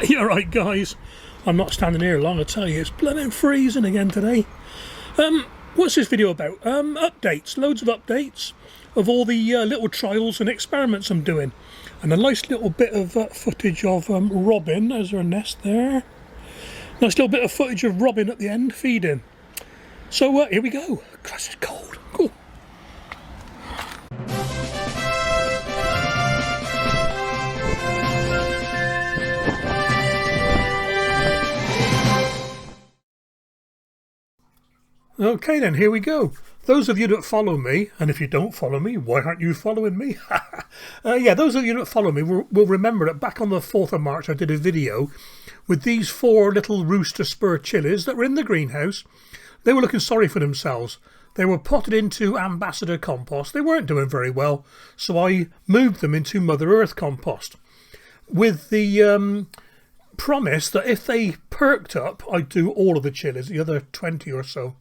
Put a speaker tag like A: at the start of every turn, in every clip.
A: You're right, guys. I'm not standing here long, I tell you. It's blooming freezing again today. What's this video about? Updates, loads of updates of all the little trials and experiments I'm doing. And a nice little bit of footage of Robin. There's her nest there. Nice little bit of footage of Robin at the end, feeding. So here we go. Christ, it's cold. Cool. Okay then, here we go. Those of you that follow me, and if you don't follow me, why aren't you following me? Yeah, those of you that follow me will remember that back on the 4th of March I did a video with these 4 little Rooster Spur chilies that were in the greenhouse. They were looking sorry for themselves. They were potted into Ambassador compost. They weren't doing very well, so I moved them into Mother Earth compost with the promise that if they perked up, I'd do all of the chilies, the other 20 or so.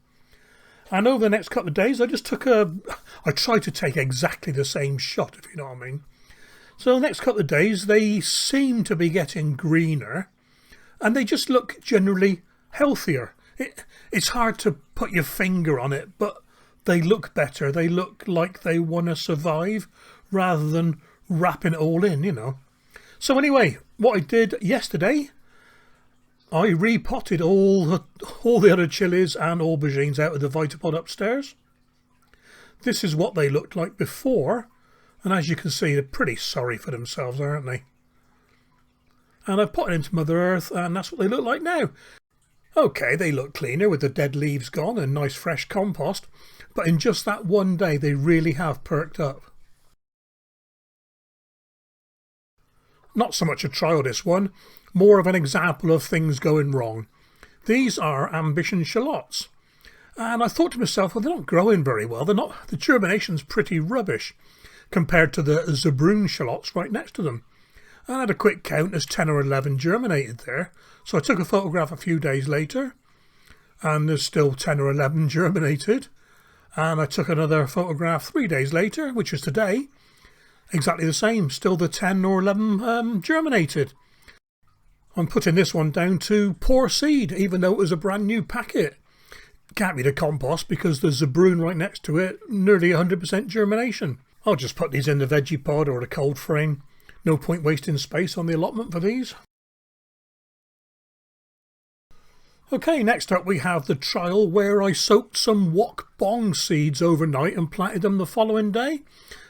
A: And over the next couple of days, I tried to take exactly the same shot, if you know what I mean. So the next couple of days, they seem to be getting greener, and they just look generally healthier. It's hard to put your finger on it, but they look better. They look like they want to survive rather than wrapping it all in, you know. So anyway, what I did yesterday, I repotted all the other chilies and aubergines out of the Vitapod upstairs. This is what they looked like before, and as you can see, they're pretty sorry for themselves, aren't they? And I've put it into Mother Earth, and that's what they look like now. Okay, they look cleaner with the dead leaves gone and nice fresh compost, but in just that one day they really have perked up. Not so much a trial, this one, more of an example of things going wrong. These are ambition shallots. And I thought to myself, well, they're not growing very well. The germination's pretty rubbish compared to the Zabroon shallots right next to them. And I had a quick count, there's 10 or 11 germinated there. So I took a photograph a few days later, and there's still 10 or 11 germinated. And I took another photograph 3 days later, which is today. Exactly the same, still the 10 or 11 germinated. I'm putting this one down to poor seed, even though it was a brand new packet. Can't be the compost because there's a Zabroon right next to it, nearly 100% germination. I'll just put these in the veggie pod or the cold frame. No point wasting space on the allotment for these. Okay, next up we have the trial where I soaked some Wong Bok seeds overnight and planted them the following day.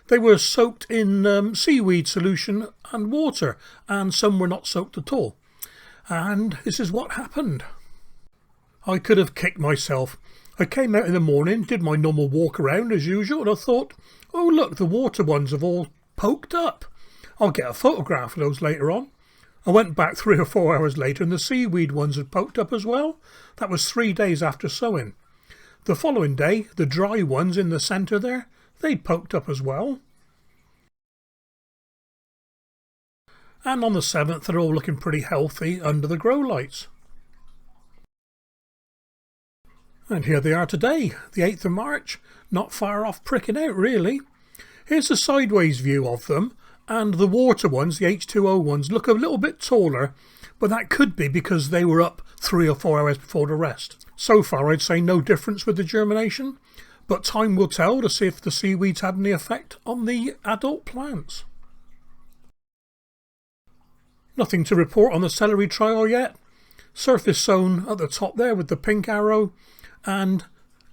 A: They were soaked in seaweed solution and water, and some were not soaked at all. And this is what happened. I could have kicked myself. I came out in the morning, did my normal walk around as usual, and I thought, oh look, the water ones have all poked up. I'll get a photograph of those later on. I went back 3 or 4 hours later and the seaweed ones had poked up as well. That was 3 days after sowing. The following day, the dry ones in the centre there, they poked up as well. And on the 7th, they're all looking pretty healthy under the grow lights. And here they are today, the 8th of March, not far off pricking out really. Here's a sideways view of them, and the water ones, the H2O ones, look a little bit taller, but that could be because they were up 3 or 4 hours before the rest. So far I'd say no difference with the germination, but time will tell to see if the seaweeds had any effect on the adult plants. Nothing to report on the celery trial yet. Surface sown at the top there with the pink arrow, and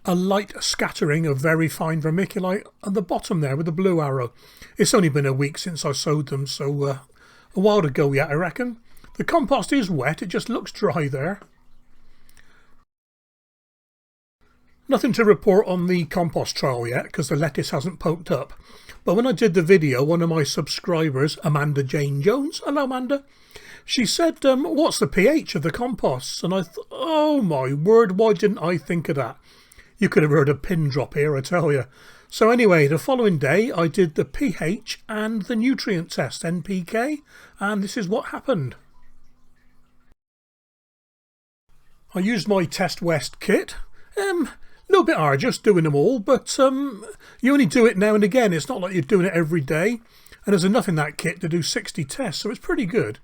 A: a light scattering of very fine vermiculite at the bottom there with the blue arrow. It's only been a week since I sowed them, so a while to go yet, I reckon. The compost is wet, it just looks dry there. Nothing to report on the compost trial yet because the lettuce hasn't poked up. But when I did the video, one of my subscribers, Amanda Jane Jones, hello Amanda, she said, what's the pH of the composts? And I thought, oh my word, why didn't I think of that? You could have heard a pin drop here, I tell you. So anyway, the following day I did the pH and the nutrient test, NPK, and this is what happened. I used my Test West kit. A little bit arduous doing them all, but you only do it now and again. It's not like you're doing it every day. And there's enough in that kit to do 60 tests, so it's pretty good.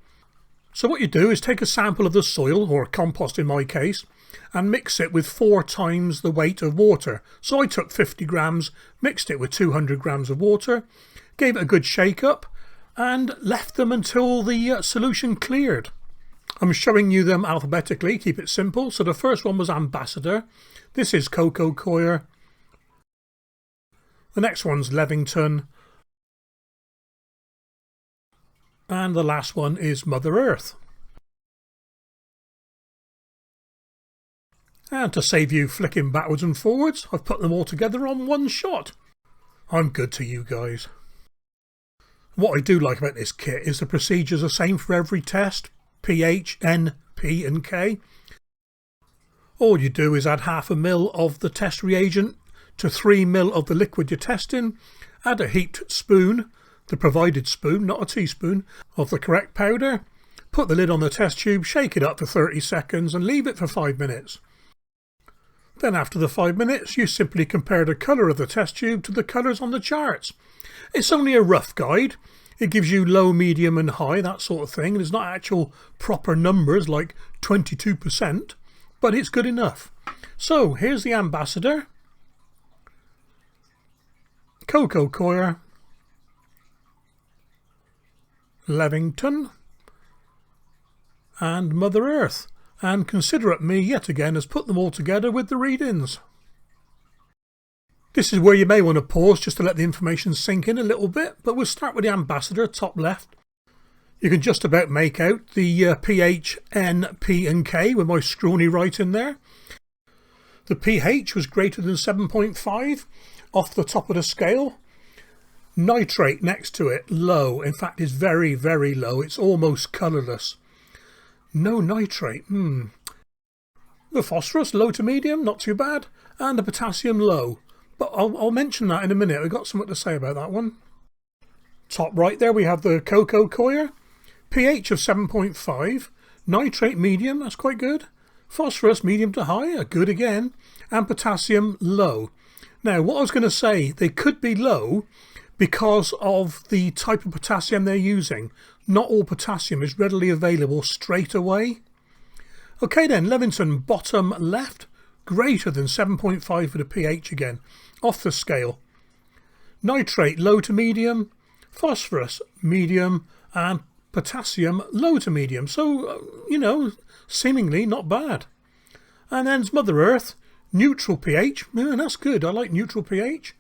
A: So what you do is take a sample of the soil, or compost in my case, and mix it with 4 times the weight of water. So I took 50 grams, mixed it with 200 grams of water, gave it a good shake up, and left them until the solution cleared. I'm showing you them alphabetically, keep it simple. So the first one was Ambassador. This is Cocoa Coir. The next one's Levington. And the last one is Mother Earth. And to save you flicking backwards and forwards, I've put them all together on one shot. I'm good to you guys. What I do like about this kit is the procedures are the same for every test. pH, N, P and K. All you do is add half a mil of the test reagent to 3 mil of the liquid you're testing. Add a heaped spoon, the provided spoon, not a teaspoon, of the correct powder. Put the lid on the test tube, shake it up for 30 seconds and leave it for 5 minutes. Then after the 5 minutes you simply compare the colour of the test tube to the colours on the charts. It's only a rough guide. It gives you low, medium and high, that sort of thing. There's not actual proper numbers like 22%, but it's good enough. So here's the Ambassador, Cocoa Coir, Levington and Mother Earth. And considerate me yet again has put them all together with the readings. This is where you may want to pause just to let the information sink in a little bit, but we'll start with the Ambassador, top left. You can just about make out the pH, N, P and K with my scrawny right in there. The pH was greater than 7.5 off the top of the scale. Nitrate next to it, low. In fact, it's very, very low. It's almost colourless. No nitrate. The phosphorus, low to medium, not too bad. And the potassium, low. But I'll mention that in a minute. I've got something to say about that one. Top right there we have the Cocoa Coir. pH of 7.5. Nitrate, medium, that's quite good. Phosphorus, medium to high, good again. And potassium, low. Now, what I was going to say, they could be low because of the type of potassium they're using. Not all potassium is readily available straight away. Okay then, Levington, bottom left, greater than 7.5 for the pH again, off the scale. Nitrate, low to medium. Phosphorus, medium. And potassium, low to medium. So, you know, seemingly not bad. And then Mother Earth, neutral pH. Yeah, that's good, I like neutral pH.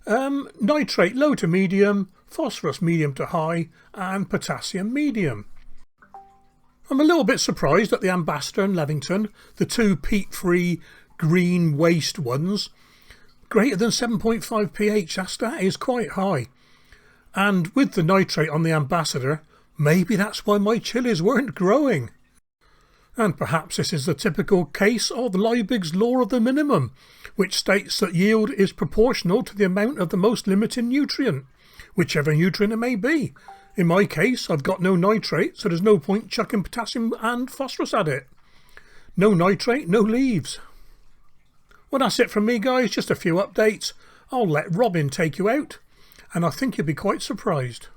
A: Nitrate, low to medium. Phosphorus, medium to high. And potassium, medium. I'm a little bit surprised at the Ambassador and Levington, the two peat-free green waste ones. Greater than 7.5 pH, that is quite high. And with the nitrate on the Ambassador, maybe that's why my chilies weren't growing. And perhaps this is the typical case of Liebig's law of the minimum, which states that yield is proportional to the amount of the most limiting nutrient, whichever nutrient it may be. In my case, I've got no nitrate, so there's no point chucking potassium and phosphorus at it. No nitrate, no leaves. Well, that's it from me, guys. Just a few updates. I'll let Robin take you out, and I think you'll be quite surprised.